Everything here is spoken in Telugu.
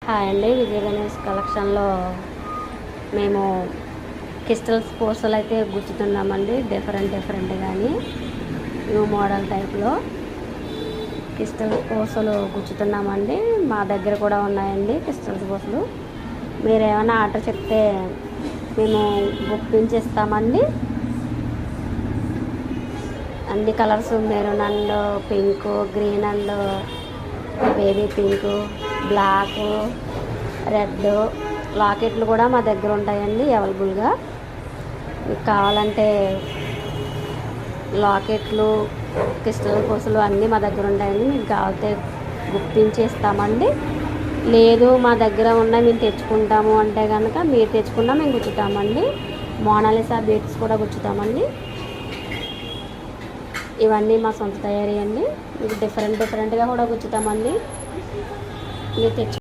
హాయ్ అండి, విజయ గణేష్ కలెక్షన్లో మేము క్రిస్టల్స్ పూసలు అయితే గుచ్చుతున్నామండి. డిఫరెంట్ కానీ న్యూ మోడల్ టైప్లో క్రిస్టల్ పూసలు గుచ్చుతున్నామండి. మా దగ్గర కూడా ఉన్నాయండి క్రిస్టల్స్ పూసలు. మీరు ఏమైనా ఆర్డర్ చెప్తే మేము బుక్ ఇస్తామండి. అన్ని colours maroon and pink, green and baby pink, black, red లాకెట్లు కూడా మా దగ్గర ఉంటాయండి అవైలబుల్గా. మీకు కావాలంటే లాకెట్లు, క్రిస్టల్ పూసలు అన్నీ మా దగ్గర ఉంటాయండి. మీకు కావాలంటే గుర్తించేస్తామండి. లేదు మా దగ్గర ఉన్నాయి మేము తెచ్చుకుంటాము అంటే కనుక మీరు తెచ్చుకున్నా మేము గుచ్చుతామండి. మోనాలిసా బీడ్స్ కూడా గుచ్చుతామండి. ఇవన్నీ మా సొంత తయారీ అండి. మీకు డిఫరెంట్గా కూడా గుచ్చుతామండి. మీరు తెచ్చు